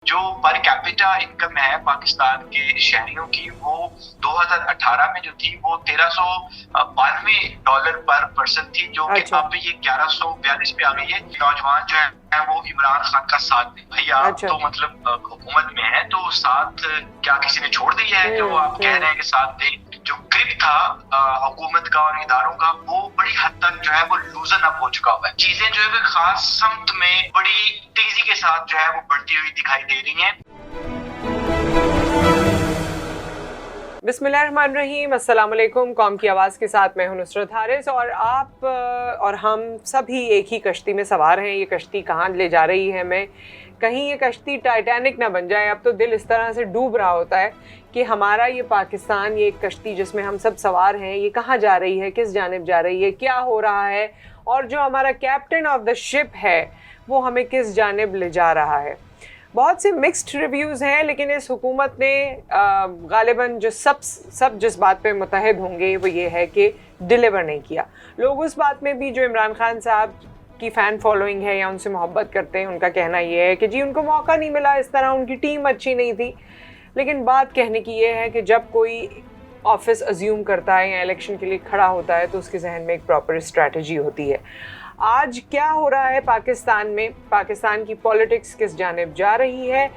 जो per capita income है पाकिस्तान के शहरियों की वो 2018 में जो थी वो $1392 पर पर्सन थी, जो कि अब ये 1142 पे आ गई है। नौजवान जो है वो इमरान खान का साथ दे। भैया तो मतलब हुकूमत में है तो साथ क्या किसी ने छोड़ दिया है जो आप कह रहे हैं कि साथ दे? जो ग्रिप था हुकूमत का और इदारों का वो बड़ी हद तक जो है वो लूजन अप हो चुका हुआ है। चीजें जो है खास समत में बड़ी तेजी के साथ जो है वो बढ़ती हुई दिखाई दे रही हैं। बिस्मिल्लाहिर्रहमानिर्रहीम, अस्सलाम वालेकुम। कौम की आवाज़ के साथ मैं हूं नुसरत हारिस और आप और हम सभी एक ही कश्ती में सवार हैं। ये कश्ती कहाँ ले जा रही है हमें? कहीं ये कश्ती टाइटैनिक ना बन जाए। अब तो दिल इस तरह से डूब रहा होता है कि हमारा ये पाकिस्तान, ये एक कश्ती जिसमें हम सब सवार हैं, ये कहाँ जा रही है, किस जानिब जा रही है, क्या हो रहा है, और जो हमारा कैप्टन ऑफ द शिप है वो हमें किस जानिब ले जा रहा है। बहुत से मिक्स्ड रिव्यूज़ हैं, लेकिन इस हुकूमत ने गालिबन जो सब जिस बात पे मुतहद होंगे वो ये है कि डिलीवर नहीं किया। लोग उस बात में भी, जो इमरान खान साहब की फ़ैन फॉलोइंग है या उनसे मोहब्बत करते हैं, उनका कहना ये है कि जी उनको मौका नहीं मिला, इस तरह उनकी टीम अच्छी नहीं थी। लेकिन बात कहने की ये है कि जब कोई ऑफिस अज्यूम करता है या इलेक्शन के लिए खड़ा होता है तो उसके जहन में एक प्रॉपर स्ट्रैटेजी होती है। आज क्या हो रहा है पाकिस्तान में, पाकिस्तान की पॉलिटिक्स किस जानिब जा रही है,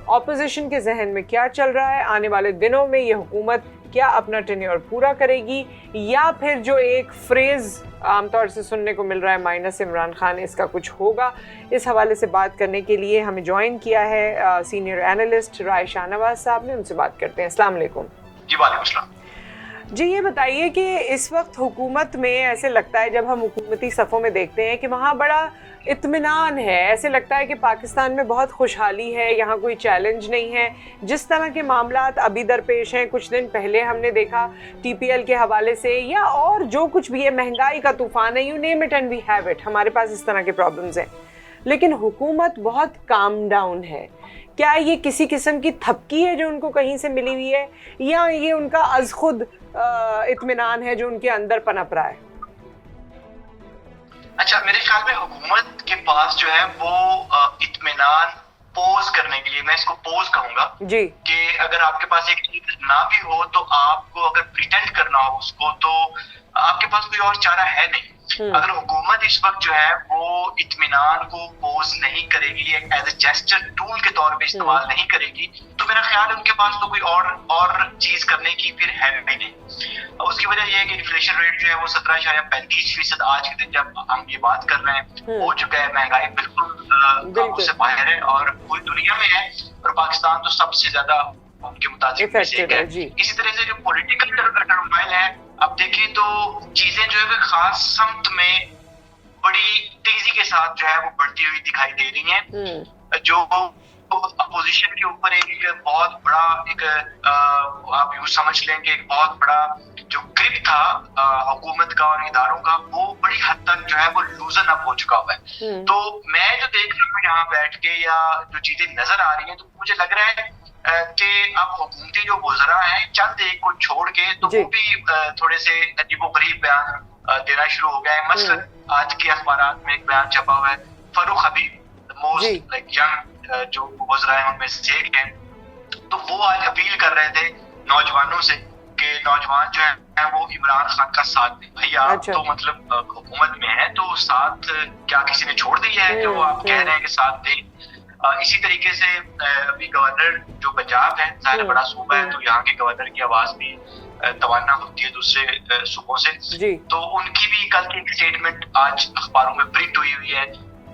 ऑपोजिशन के जहन में क्या चल रहा है, आने वाले दिनों में ये हुकूमत क्या अपना टेन्योर पूरा करेगी या फिर जो एक फ्रेज़ आमतौर से सुनने को मिल रहा है माइनस इमरान खान, इसका कुछ होगा। इस हवाले से बात करने के लिए हमें ज्वाइन किया है सीनियर एनालिस्ट राय शाहनवाज साहब ने। उनसे बात करते हैं। अस्सलाम वालेकुम। जी वालेकुम अस्सलाम। जी ये बताइए कि इस वक्त हुकूमत में ऐसे लगता है, जब हम हुकूमती सफ़ों में देखते हैं कि वहाँ बड़ा इत्मीनान है, ऐसे लगता है कि पाकिस्तान में बहुत खुशहाली है, यहाँ कोई चैलेंज नहीं है। जिस तरह के मामलात अभी दरपेश हैं, कुछ दिन पहले हमने देखा TPL के हवाले से, या और जो कुछ भी है, महंगाई का तूफ़ान है, you name it and we have it, हमारे पास इस तरह के प्रॉब्लम्स हैं, लेकिन हुकूमत बहुत काम डाउन है। क्या ये किसी किस्म की थपकी है जो उनको कहीं से मिली हुई है, या ये उनका अज़ खुद इत्मीनान है जो उनके अंदर पनप रहा है? अच्छा, मेरे ख्याल में हुकूमत के पास जो है वो इत्मीनान पोज करने के लिए, मैं इसको पोज कहूंगा जी, कि अगर आपके पास एक चीज ना भी हो तो आपको अगर प्रिटेंड करना हो उसको, तो आपके पास कोई और चारा है नहीं। अगर हुकूमत इस वक्त जो है वो इत्मीनान को पोज नहीं करेगी, एज ए जेस्चर टूल के तौर पे इस्तेमाल नहीं करेगी, तो मेरा ख्याल है उनके पास तो कोई और चीज करने की फिर है भी नहीं। उसकी वजह यह है कि इन्फ्लेशन रेट जो है वो 17.35% आज के दिन जब हम ये बात कर रहे हैं हो चुका है। महंगाई बिल्कुल काबू से बाहर है और पूरी दुनिया में है, और पाकिस्तान तो सबसे ज्यादा उनके मुताबिक है। इसी तरह से जो पॉलिटिकल टर्मोइल है, अब देखें तो चीजें जो है खास समत में बड़ी तेजी के साथ जो है वो बढ़ती हुई दिखाई दे रही हैं। जो अपोजिशन के ऊपर एक बहुत बड़ा एक आप यूं समझ लें कि एक बहुत बड़ा जो ग्रिप था हुकूमत का और इदारों का, वो बड़ी हद तक जो है वो लूजन अप हो चुका हुआ है। तो मैं जो देख रहा हूँ यहाँ बैठ के या जो चीजें नजर आ रही हैं, तो मुझे लग रहा है कि अब हुकूमती जो वज़रा हैं, चंद एक को छोड़ के तो वो भी थोड़े से अजीबोगरीब बयान देना शुरू हो गए हैं। मसलन आज के अखबारात में एक बयान छपा हुआ है, फरूख हबीब मोस्ट लाइक यंग जो वज़रा हैं उनमें से एक हैं, तो वो आज अपील कर रहे थे नौजवानों से कि नौजवान जो है वो इमरान खान का साथ दें। भैया तो मतलब हुकूमत में है तो साथ क्या किसी ने छोड़ दिया है जो आप कह रहे हैं कि साथ दें? इसी तरीके से अभी गवर्नर जो पंजाब है, ज़ाहिर बड़ा सूबा है, तो यहाँ के गवर्नर की आवाज भी तवन्ना होती है दूसरे सूबों से। तो उनकी भी कल की एक स्टेटमेंट आज अखबारों में प्रिंट हुई है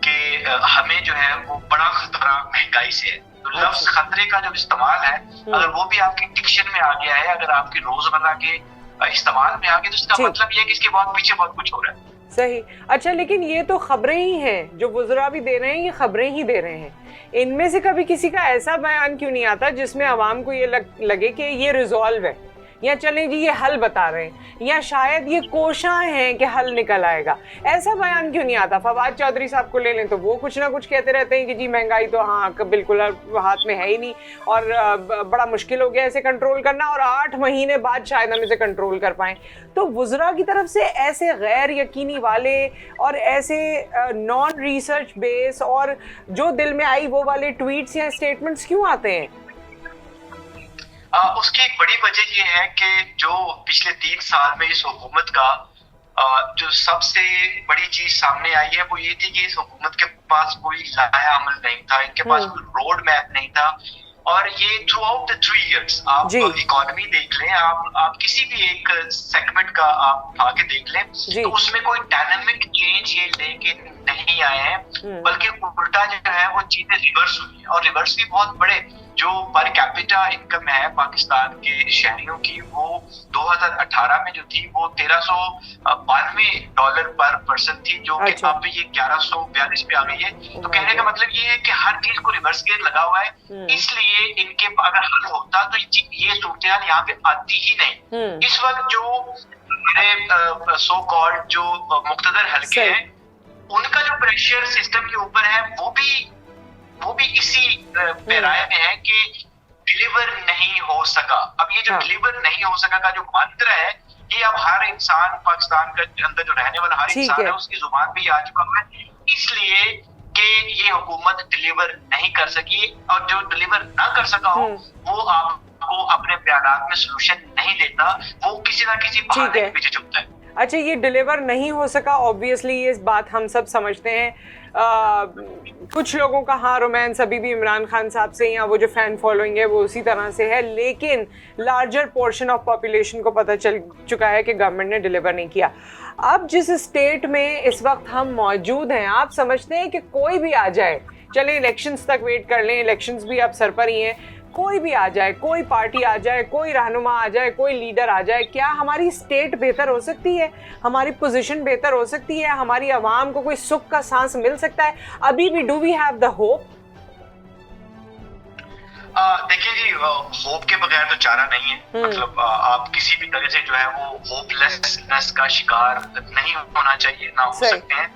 कि हमें जो है वो बड़ा खतरा महंगाई से है। तो लफ्ज खतरे का जो इस्तेमाल है, अगर वो भी आपकी डिक्शन में आ गया है, अगर आपकी रोजमर्रा के इस्तेमाल में आ गया, तो इसका मतलब ये है कि इसके बहुत पीछे बहुत कुछ हो रहा है। सही। अच्छा, लेकिन ये तो खबरें ही हैं, जो वज़रा भी दे रहे हैं ये खबरें ही दे रहे हैं। इनमें से कभी किसी का ऐसा बयान क्यों नहीं आता जिसमें आवाम को ये लगे कि ये रिजॉल्व है, या चलें जी ये हल बता रहे हैं, या शायद ये कोशिश हैं कि हल निकल आएगा, ऐसा बयान क्यों नहीं आता? फवाद चौधरी साहब को ले लें तो वो कुछ ना कुछ कहते रहते हैं कि जी महंगाई तो हाँ बिल्कुल हाथ में है ही नहीं और बड़ा मुश्किल हो गया इसे कंट्रोल करना, और 8 महीने बाद शायद हम इसे कंट्रोल कर पाएं। तो वुज़रा की तरफ से ऐसे गैर यकीनी वाले और ऐसे नॉन रिसर्च बेस और जो दिल में आई वो वाले ट्वीट्स या स्टेटमेंट्स क्यों आते हैं? उसकी एक बड़ी वजह ये है कि जो पिछले 3 साल में इस हुकूमत का जो सबसे बड़ी चीज सामने आई है वो ये थी कि इस हुकूमत के पास कोई लाया अमल नहीं था, इनके पास कोई रोड मैप नहीं था। और ये थ्रू आउट द 3 years आप इकोनॉमी देख लें, आप किसी भी एक सेगमेंट का आप उठा के देख लें तो उसमें कोई डायनामिक चेंज ये लेके नहीं आए हैं, बल्कि उल्टा जो है वो चीजें रिवर्स हुई है। और रिवर्स भी बहुत बड़े, जो पर कैपिटा इनकम है पाकिस्तान के शहरियों की वो 2018 में जो थी वो $1392 पर पर्सन थी, जो कि अब ये 1142 पे आ गई है। तो कहने का मतलब ये है कि हर चीज को रिवर्स गेयर लगा हुआ है, इसलिए इनके अगर हल होता तो ये सूरत यहाँ पे आती ही नहीं। इस वक्त जो हमारे सो कॉल्ड जो मुक्तदर हल्के हैं उनका जो प्रेशर सिस्टम के ऊपर है वो भी इसी पैराए में है कि डिलीवर नहीं हो सका। अब ये जो डिलीवर नहीं हो सका का जो मंत्र है ये अब हर इंसान पाकिस्तान के अंदर जो रहने वाला हर इंसान है उसकी जुबान पे आ चुका है, इसलिए कि ये हुकूमत डिलीवर नहीं कर सकी, और जो डिलीवर ना कर सका हो वो आपको अपने बयानात में सलूशन नहीं देता, वो किसी ना किसी बहाने के पीछे छुपता है। अच्छा, ये डिलीवर नहीं हो सका, ऑब्वियसली ये बात हम सब समझते हैं। कुछ लोगों का हाँ रोमांस अभी भी इमरान खान साहब से या वो जो फैन फॉलोइंग है वो उसी तरह से है, लेकिन लार्जर पोर्शन ऑफ पॉपुलेशन को पता चल चुका है कि गवर्नमेंट ने डिलीवर नहीं किया। अब जिस स्टेट में इस वक्त हम मौजूद हैं, आप समझते हैं कि कोई भी आ जाए, चले इलेक्शंस तक वेट कर लें, इलेक्शंस भी अब सर पर ही हैं, कोई भी आ जाए, कोई पार्टी आ जाए, कोई रहनुमा आ जाए, कोई लीडर आ जाए, क्या हमारी स्टेट बेहतर हो सकती है? हमारी पोजीशन बेहतर हो सकती है? हमारी आवाम को कोई सुख का सांस मिल सकता है? अभी भी do we have the hope? देखिए जी, होप के बगैर तो चारा नहीं है। मतलब आप किसी भी तरह से जो है वो होपलेसनेस का शिकार नहीं होना चाहिए, ना हो सकते हैं।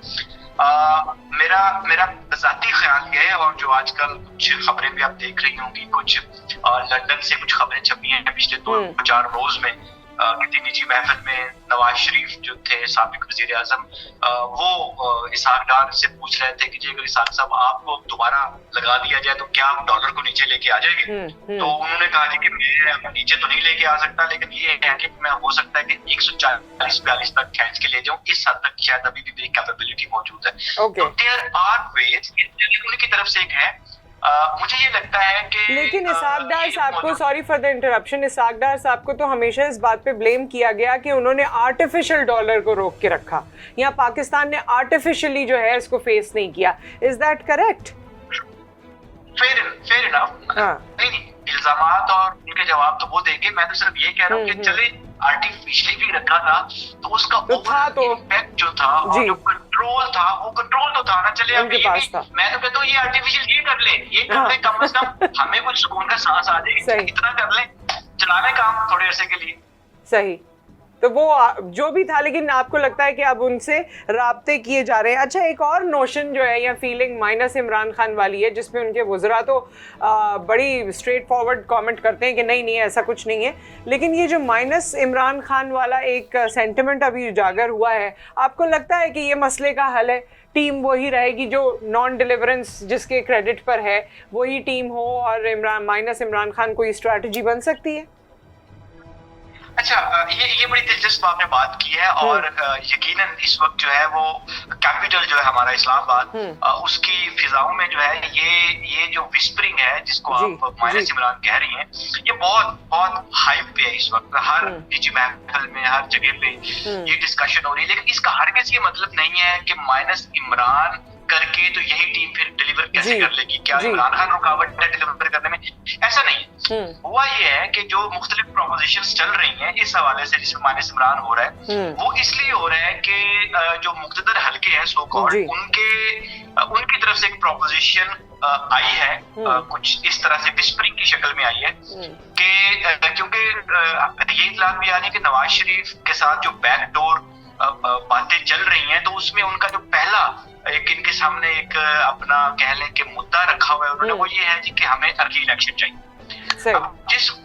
मेरा ज़ाती ख्याल ये है, और जो आजकल कुछ खबरें भी आप देख रही होंगी, कुछ लंदन से कुछ खबरें छपी हैं पिछले 2-4 रोज में, किसी निजी महफिल में नवाज शरीफ जो थे साबिक वजीर आजम, वो इसहाक डार से पूछ रहे थे कि जी अगर इसहाक साहब आपको दोबारा लगा दिया जाए तो क्या आप डॉलर को नीचे लेके आ जाएंगे? तो उन्होंने कहा जी कि मैं नीचे तो नहीं लेके आ सकता, लेकिन ये है कि मैं हो सकता है कि 140-42 तक खींच के ले जाऊं, इस हद तक शायद अभी भी मेरी कैपेबिलिटी मौजूद है। तो देयर आर वेज, उनकी तरफ से एक है। मुझे ये लगता है कि लेकिन इसहाक डार साहब को, सॉरी फॉर द इंटरप्शन, इसहाक डार साहब को तो हमेशा इस बात पे ब्लेम किया गया कि उन्होंने आर्टिफिशियल डॉलर को रोक के रखा, या पाकिस्तान ने आर्टिफिशियली जो है इसको फेस नहीं किया। Is that correct? Fair enough. नहीं, इल्जामात और उनके जवाब तो वो देंगे, मैं तो सिर्फ ये कह रहा हूँ कि चले आर्टिफिशियली भी रखा था तो उसका इम्पैक्ट जो था और जो कंट्रोल था वो कंट्रोल तो था ना। चले अब ये भी, मैं तो कहता हूँ ये आर्टिफिशियल ये कर ले, कम से कम हमें कुछ सुकून का सांस आ जाए, इतना कर ले, चलाने काम थोड़े अरसे के लिए। सही, तो वो जो भी था, लेकिन आपको लगता है कि अब उनसे राब्ते किए जा रहे हैं। अच्छा, एक और नोशन जो है या फीलिंग माइनस इमरान खान वाली है, जिसमें उनके वुज़रा तो बड़ी स्ट्रेट फॉरवर्ड कमेंट करते हैं कि नहीं नहीं ऐसा कुछ नहीं है, लेकिन ये जो माइनस इमरान खान वाला एक सेंटिमेंट अभी उजागर हुआ है, आपको लगता है कि ये मसले का हल है? टीम वही रहेगी जो नॉन डिलीवरेंस जिसके क्रेडिट पर है, वही टीम हो, और माइनस इमरान खान कोई स्ट्रैटेजी बन सकती है? अच्छा, ये बड़ी दिलचस्प आपने बात की है, और यकीनन इस वक्त जो है वो कैपिटल जो है हमारा इस्लामाबाद, उसकी फिजाओं में जो है ये जो विस्परिंग है जिसको आप माइनस इमरान कह रही हैं, ये बहुत बहुत हाइप पे है इस वक्त। हर निजी महफिल में, हर जगह पे ये डिस्कशन हो रही है, लेकिन इसका हरगिज़ ये मतलब नहीं है कि माइनस इमरान करके तो यही टीम फिर डिलीवर कैसे कर लेगी। क्या इमरान खान रुकावट है डिलीवर करने में? ऐसा नहीं है। हुआ ये है कि जो मुख्तलिफ प्रोपोजिशंस चल रही हैं इस हवाले से जिसमें माइनस इमरान हो रहा है, वो इसलिए हो रहा है कि जो मुख्तदर हल्के हैं सो कॉल्ड, उनकी तरफ से एक प्रोपोजिशन आई है, कुछ इस तरह से विस्परिंग की शक्ल में आई है कि क्योंकि ये इत्तलात भी आ रही है कि नवाज शरीफ के साथ जो बैकडोर बातें चल रही हैं, तो उसमें उनका जो पहला एक इनके सामने एक अपना कह लें कि मुद्दा रखा हुआ है उन्होंने, वो ये है जी कि हमें अर्ली इलेक्शन चाहिए। अब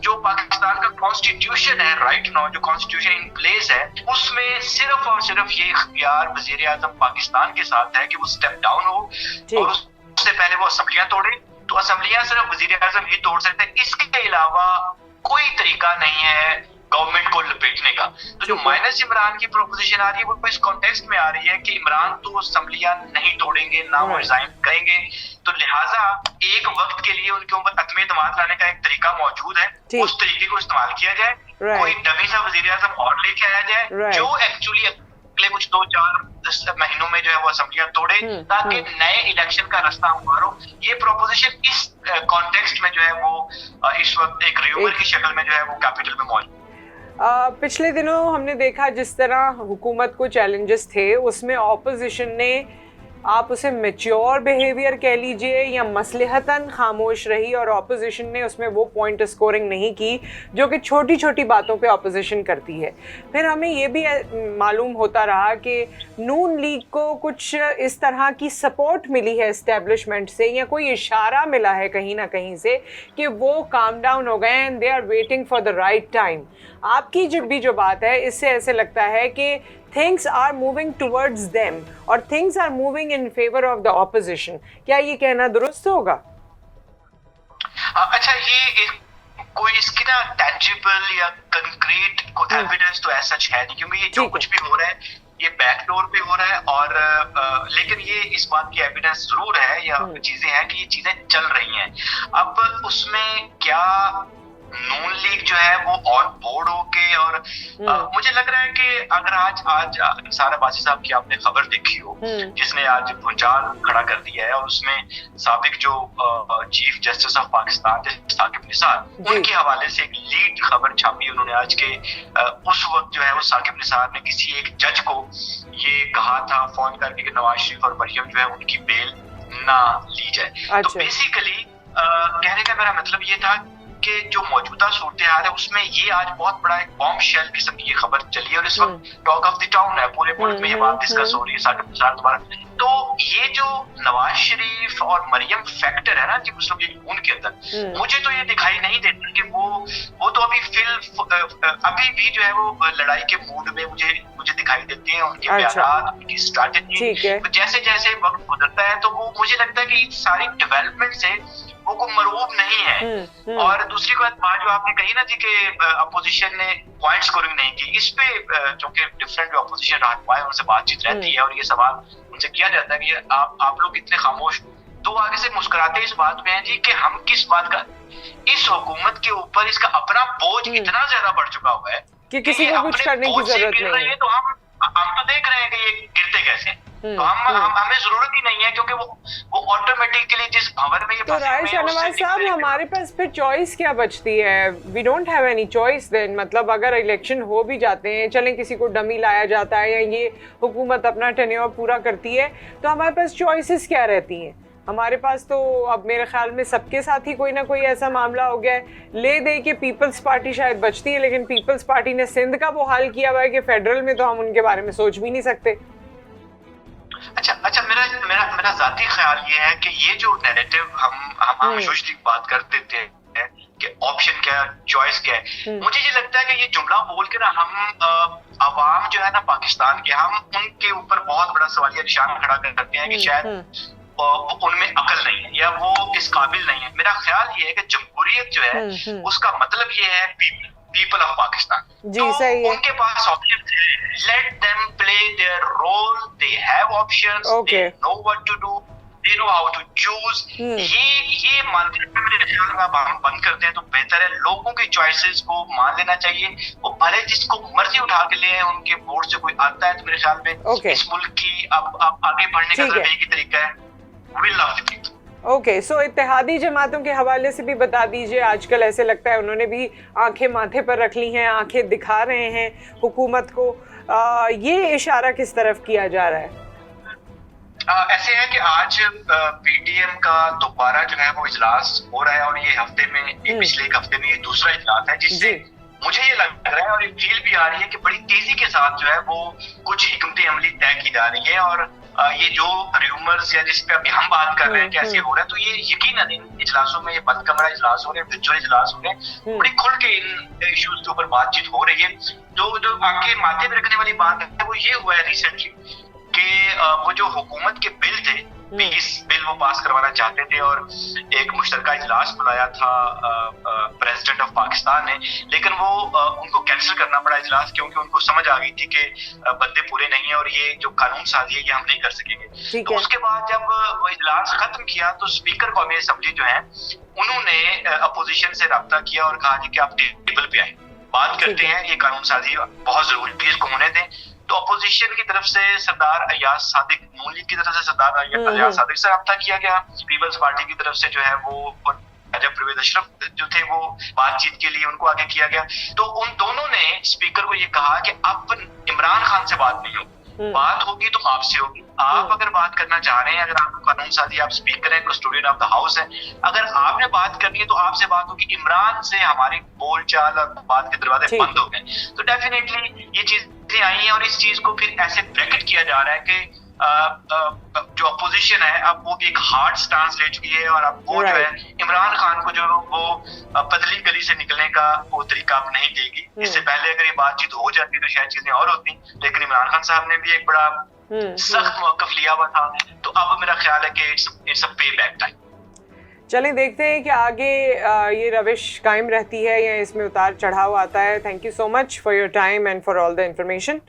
जो पाकिस्तान का कॉन्स्टिट्यूशन है राइट नाउ, जो कॉन्स्टिट्यूशन इन प्लेस है, उसमें सिर्फ और सिर्फ ये इख्तियार वजीर आजम पाकिस्तान के साथ है कि वो स्टेप डाउन हो और उससे पहले वो असेंबलियां तोड़े। तो असेंबलियां सिर्फ वजीर आजम ही तोड़ सकते हैं, इसके अलावा कोई तरीका नहीं है गवर्नमेंट को लपेटने का। तो जो माइनस इमरान की प्रोपोजिशन आ रही है वो इस कॉन्टेक्स्ट में आ रही है कि इमरान तो असेंबलियां नहीं तोड़ेंगे, ना वो रिजाइन करेंगे, तो लिहाजा एक वक्त के लिए उनके ऊपर अत्म एतमाद लाने का एक तरीका मौजूद है, उस तरीके को इस्तेमाल किया जाए, कोई डमी सा वजीर आजम और लेके आया जाए जो एक्चुअली अगले कुछ 2-4 महीनों में जो है वो असेंबलियां तोड़े, ताकि नए इलेक्शन का रास्ता हमवार हो। ये प्रोपोजिशन इस कॉन्टेक्स्ट में जो है वो इस वक्त एक र्यूमर की शक्ल में जो है वो कैपिटल में मौजूद। पिछले दिनों हमने देखा जिस तरह हुकूमत को चैलेंजेस थे, उसमें ऑपोजिशन ने, आप उसे मैच्योर बिहेवियर कह लीजिए या मसलहतन खामोश रही, और ऑपोजिशन ने उसमें वो पॉइंट स्कोरिंग नहीं की जो कि छोटी छोटी बातों पे ऑपोजिशन करती है। फिर हमें ये भी मालूम होता रहा कि नून लीग को कुछ इस तरह की सपोर्ट मिली है इस्टेब्लिशमेंट से, या कोई इशारा मिला है कहीं ना कहीं से कि वो काम डाउन हो गए and they are waiting for the right time. आपकी जो बात है, इससे ऐसे लगता है कि things are moving towards them और things are moving in favor of the opposition। क्या ये कहना दुरुस्त होगा? अच्छा, ये कोई इसकी ना टेंजिबल या कंक्रीट को एविडेंस तो ऐसा है नहीं, क्योंकि ये जो कुछ भी हो रहा है ये बैकडोर पे हो रहा है, और लेकिन ये इस बात की एविडेंस जरूर है या चीजें हैं कि ये चीजें चल रही हैं। अब उसमें क्या नून लीग जो है वो ऑन बोर्ड होके, और मुझे लग रहा है कि अगर आज निसार अब्बासी साहब की आपने खबर देखी हो जिसने आज भूचाल खड़ा कर दिया है, और उसमें साबिक जो chief justice of Pakistan Saqib Nisar, उनके हवाले से एक लीड खबर छापी उन्होंने आज के उस वक्त जो है वो साकिब निसार ने किसी एक जज को ये कहा था फोन करके कि नवाज शरीफ और मरियम जो है उनकी बेल ना ली जाए। तो बेसिकली कहने का मेरा मतलब ये था कि जो मौजूदा सूरत हाल है उसमें ये आज बहुत बड़ा एक बॉम्ब शेल किस्म की ये खबर चली है, और इस वक्त टॉक ऑफ द टाउन है, पूरे मुल्क में ये बात डिस्कस हो रही है साकिब निसार द्वारा। तो ये जो नवाज शरीफ और मरियम फैक्टर है ना जी मुस्लिम लीग नून के अंदर, मुझे तो ये दिखाई नहीं देता कि वो तो अभी भी जो है वो लड़ाई के मूड में मुझे दिखाई देते हैं, उनके बयानात, उनकी स्ट्रैटेजी। तो जैसे जैसे वक्त गुजरता है तो वो मुझे लगता है कि सारी डेवलपमेंट से वो को मरूब नहीं है। और दूसरी बात जो आपने कही ना जी कि अपोजिशन ने पॉइंट स्कोरिंग नहीं की, इस पे चूंकि डिफरेंट जो अपोजिशन रहनुमा है उनसे बातचीत रहती है और ये सवाल उनसे किया जाता है कि आप लोग इतने खामोश, तो आगे से मुस्कुराते इस बात में हैं जी कि हम किस बात का, इस हुकूमत के ऊपर इसका अपना बोझ इतना ज्यादा बढ़ चुका हुआ है कि किसी को कुछ करने की जरूरत नहीं है। तो हम तो देख रहे हैं कि ये गिरते कैसे, तो हमें जरूरत ही नहीं है, क्योंकि वो ऑटोमेटिकली जिस भंवर में ये तो राय शाहनवाज साहब, हमारे पास फिर चॉइस क्या बचती है? We don't have any choice then. मतलब अगर इलेक्शन हो भी जाते हैं, चलें किसी को डमी लाया जाता है या ये हुकूमत अपना टेन्योर पूरा करती है, तो हमारे पास चॉइसेस क्या रहती हैं? हमारे पास तो अब मेरे ख्याल में सबके साथ ही कोई ना कोई ऐसा मामला हो गया है। ले दे के पीपल्स पार्टी शायद बचती है, लेकिन पीपल्स पार्टी ने सिंध का वो हाल किया हुआ है कि फेडरल में तो हम उनके बारे में सोच भी नहीं सकते। अच्छा, मेरा जाती ख्याल ये है कि ये जो नैरेटिव हम सोचने की बात करते थे कि ऑप्शन क्या है, चॉइस क्या है, मुझे ये लगता है कि ये जुमला बोल के ना हम अवाम जो है ना पाकिस्तान के, हम उनके ऊपर बहुत बड़ा सवालिया निशान खड़ा करते हैं कि शायद उनमें अकल नहीं है या वो इस काबिल नहीं है। मेरा ख्याल ये है कि जमहूरियत जो है उसका मतलब ये है पीपल ऑफ पाकिस्तान। जी, सही है। उनके पास ऑप्शन है, let them play their role, they have options, they know what to do, they know how to choose. ये मानते हम बंद करते हैं तो बेहतर है। लोगों की चॉइसेस को मान लेना चाहिए, वो भले जिसको मर्जी उठा के ले उनके बोर्ड से कोई आता है, तो मेरे ख्याल में इस मुल्क की अब आगे बढ़ने का सिर्फ एक ही तरीका है, will of the people. Okay, so इत्तेहादी जमातों के हवाले से भी बता दीजिए। आजकल ऐसे लगता है उन्होंने भी आंखें माथे पर रख ली हैं, आंखें दिखा रहे हैं हुकूमत को। ये इशारा किस तरफ किया जा रहा है? ऐसे है कि आज पीटीएम का दोबारा जो है वो इजलास हो रहा है और ये हफ्ते में पिछले एक हफ्ते में ये दूसरा इजलास है, जिससे मुझे ये लग रहा है और ये फील भी आ रही है कि बड़ी तेजी के साथ जो है वो कुछ हिकमत अमली तय की जा रही है। और ये जो र्यूमर्स या जिस पे अभी हम बात कर रहे हैं कैसे हो रहा है, तो ये यकीनन इन इजलासों में, ये बंद कमरा इजलास हो रहे हैं, वर्चुअल इजलास हो रहे हैं, बड़ी खुल के इन इश्यूज के ऊपर बातचीत हो रही है। जो आगे माथे में रखने वाली बात है वो ये हुआ है रिसेंटली कि वो जो हुकूमत के बिल थे, 20 बिल वो पास करवाना चाहते थे और एक मुश्तरका इजलास बुलाया था प्रेसिडेंट ऑफ पाकिस्तान ने, लेकिन वो उनको कैंसिल करना पड़ा इजलास, क्योंकि उनको समझ आ गई थी कि बंदे पूरे नहीं है और ये जो कानून साजी है ये हम नहीं कर सकेंगे। तो उसके बाद जब वो इजलास खत्म किया तो स्पीकर कौमी असम्बली जो है उन्होंने अपोजिशन से रब्ता किया और कहा कि आप टेबल पे आए, बात करते हैं, ये कानून साजी बहुत जरूरी है, इसको होने दें। तो अपोजिशन की तरफ से सरदार अयाज सादिक, नून लीग की तरफ से सरदार अयाज सादिक से रब्ता किया गया, पीपल्स पार्टी की तरफ से जो है वो परवेज अशरफ जो थे वो बातचीत के लिए उनको आगे किया गया। तो उन दोनों ने स्पीकर को ये कहा कि अब इमरान खान से बात नहीं होगी, बात होगी तो आपसे होगी। आप अगर बात करना चाह रहे हैं, अगर आपको कानून साजी, आप स्पीकर हैं, कस्टोडियन ऑफ द हाउस है, अगर आपने बात करनी है तो आपसे बात होगी। इमरान से हमारी बोलचाल और बात के दरवाजे बंद हो गए। तो डेफिनेटली ये चीजें आई हैं और इस चीज को फिर ऐसे ब्रैकेट किया जा रहा है कि जो अपोजिशन है अब वो भी एक हार्ड स्टांस ले चुकी है और अब वो जो है इमरान खान को जो वो पतली गली से निकलने का वो तरीका अब नहीं देगी। इससे पहले अगर ये बातचीत हो जाती तो शायद चीजें और होती, लेकिन इमरान खान साहब ने भी एक बड़ा सख्त मौकफ लिया हुआ था। तो अब मेरा ख्याल है कि इट्स अ पे बैक टाइम। चलें देखते हैं कि आगे ये रविश कायम रहती है या इसमें उतार चढ़ाव आता है। Thank you so much for your time and for all the information.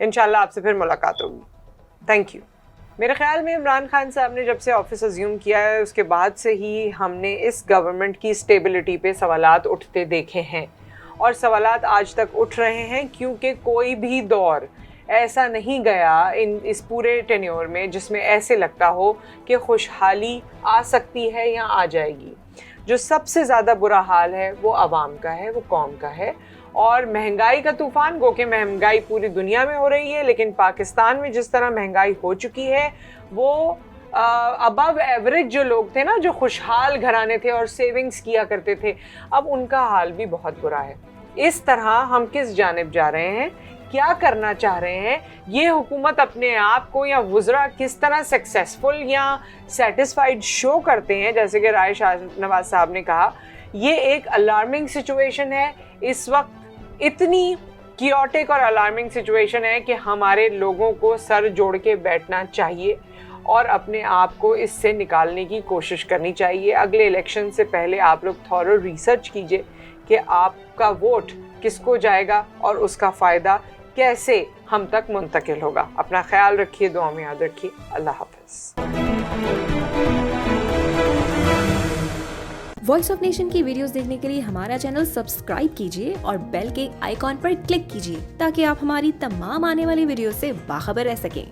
इंशाल्लाह आपसे फिर मुलाकात होगी। Thank you. मेरे ख्याल में इमरान खान साहब ने जब से ऑफिस अज्यूम किया है उसके बाद से ही हमने इस गवर्नमेंट की स्टेबिलिटी पे सवालात उठते देखे हैं और सवालात आज तक उठ रहे हैं, क्योंकि कोई भी दौर ऐसा नहीं गया इस पूरे टेन्योर में जिसमें ऐसे लगता हो कि खुशहाली आ सकती है या आ जाएगी। जो सबसे ज़्यादा बुरा हाल है वो आवाम का है, वो कौम का है। और महंगाई का तूफ़ान, गो कि महंगाई पूरी दुनिया में हो रही है, लेकिन पाकिस्तान में जिस तरह महंगाई हो चुकी है वो अबव एवरेज जो लोग थे ना, जो खुशहाल घराने थे और सेविंग्स किया करते थे, अब उनका हाल भी बहुत बुरा है। इस तरह हम किस जानिब जा रहे हैं, क्या करना चाह रहे हैं, ये हुकूमत अपने आप को या वुज़रा किस तरह सक्सेसफुल या सेटिस्फाइड शो करते हैं, जैसे कि राय शाहनवाज साहब ने कहा, ये एक अलार्मिंग सिचुएशन है। इस वक्त इतनी कियोटिक और अलार्मिंग सिचुएशन है कि हमारे लोगों को सर जोड़ के बैठना चाहिए और अपने आप को इससे निकालने की कोशिश करनी चाहिए। अगले इलेक्शन से पहले आप लोग थॉरो रिसर्च कीजिए कि आपका वोट किसको जाएगा और उसका फ़ायदा कैसे हम तक मुंतकिल होगा। अपना ख्याल रखिए, दुआ में याद रखिए। अल्लाह हाफ़िज़। वॉइस ऑफ नेशन की वीडियोस देखने के लिए हमारा चैनल सब्सक्राइब कीजिए और बेल के आइकॉन पर क्लिक कीजिए ताकि आप हमारी तमाम आने वाली वीडियो से बाखबर रह सकें।